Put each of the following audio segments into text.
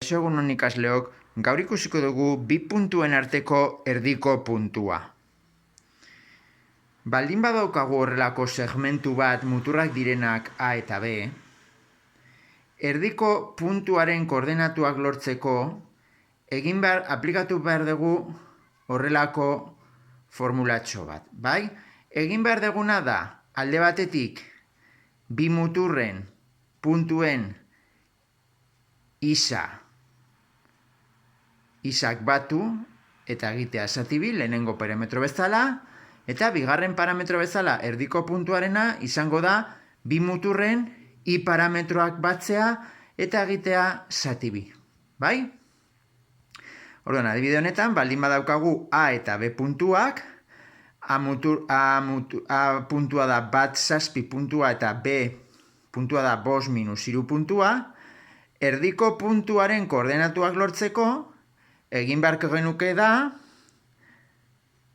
Kaixo egunon ikasleok, gaur ikusiko dugu bi puntuen arteko erdiko puntua. Baldin badaukagu horrelako segmentu bat muturrak direnak A eta B, erdiko puntuaren koordenatuak lortzeko aplikatu behar dugu horrelako formulatxo bat, bai? Egin behar duguna da, alde batetik, bi muturren puntuen isak batu eta egitea zatibi lehenengo parametro bezala, eta bigarren parametro bezala erdiko puntuarena izango da bi muturren i parametroak batzea eta egitea zatibi, bai? Orduan, adibide honetan, baldin badaukagu A eta B puntuak, A puntua da bat zazpi puntua eta B puntua da 5 minus 3 puntua, erdiko puntuaren koordenatuak lortzeko, egin beharko genuke da,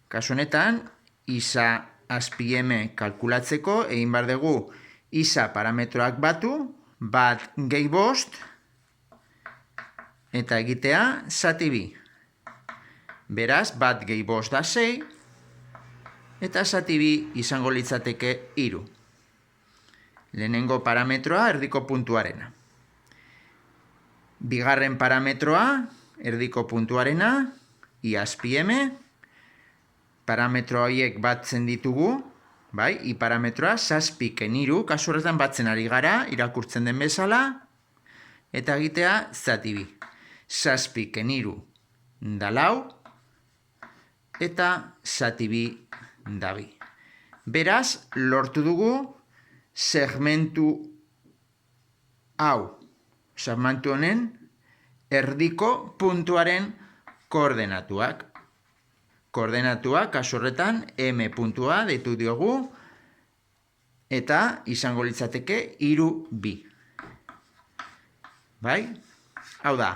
kasu honetan, isa azpi M kalkulatzeko, egin behar dugu isa parametroak batu, bat gehi 5, eta egitea zati bi. Beraz, bat gehi 5 da 6, eta zati bi izango litzateke 3. Lehenengo parametroa erdiko puntuarena. Bigarren parametroa erdiko puntuarena, i azpi M, parametro horiek batzen ditugu, bai, i parametroa zazpiken 3, kasu horretan batzen ari gara, irakurtzen den bezala, eta egitea zati bi. Zazpiken 3 da 4, eta zati bi da 2. Beraz, lortu dugu segmentu hau, segmentu honen erdiko puntuaren koordenatuak. Koordenatuak, kasu horretan, M puntua deitu diogu, eta izango litzateke 3, 2. Bai? Hau da,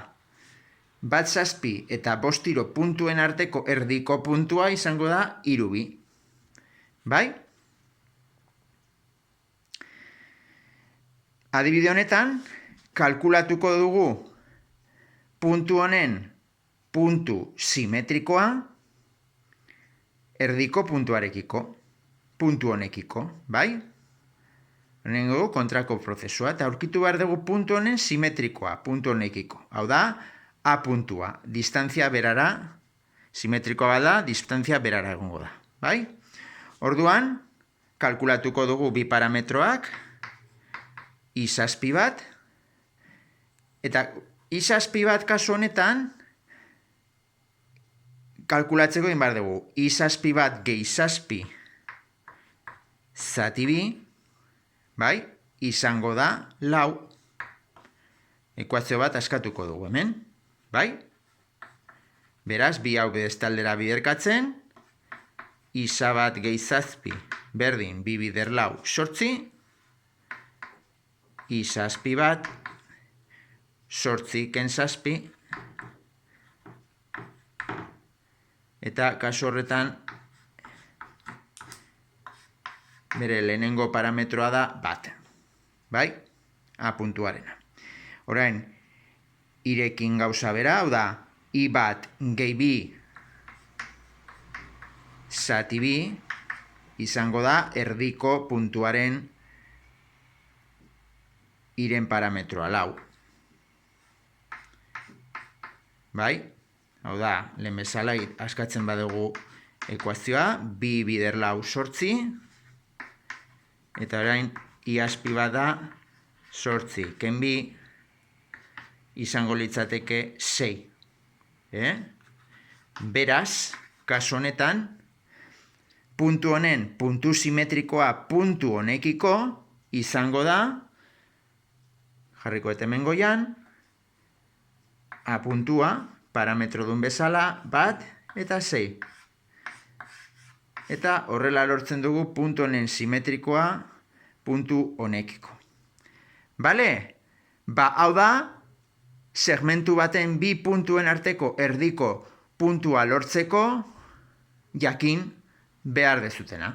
bat zazpi eta 5 tiro puntuen arteko erdiko puntua izango da 3, 2. Bai? Adibide honetan, kalkulatuko dugu puntu honen puntu simetrikoa erdiko puntuarekiko, puntu honekiko, bai? Lehenengo kontrako prozesua, eta aurkitu behar dugu puntu honen simetrikoa, puntu honekiko. Hau da, A puntua, distantzia berara, simetrikoa bada, distantzia berara egongo da, bai? Orduan, kalkulatuko dugu bi parametroak, izazpi bat, eta izazpi bat kasu honetan, kalkulatzeko egin behar dugu, izazpi bat gehi zazpi zati bi, bai, izango da 4. Ekuazio bat askatuko dugu hemen, bai? Beraz, bi hau bedestaldera biderkatzen, isa bat gehi zazpi berdin, bi bider 4 sortzi, izazpi bat, sortzi ken zazpi, eta kasu horretan bere lehenengo parametroa da bat, bai? A puntuarena. Orain, irekin gauza bera, hau da, i bat gehi bi zati bi izango da erdiko puntuaren iren parametroa 4. Bai? Hau da, lehen bezala askatzen badugu ekuazioa, bi bider 4 sortzi, eta orain, i azpi bat da sortzi, ken bi izango litzateke 6. Beraz, kasu honetan, puntu honen puntu simetrikoa puntu honekiko izango da, jarriko eta hemen goian, A puntua, parametro duen bezala, bat eta 6. Eta horrela lortzen dugu puntu honen simetrikoa puntu honekiko. Bale? Ba, hau da, segmentu baten bi puntuen arteko erdiko puntua lortzeko jakin behar dezutena.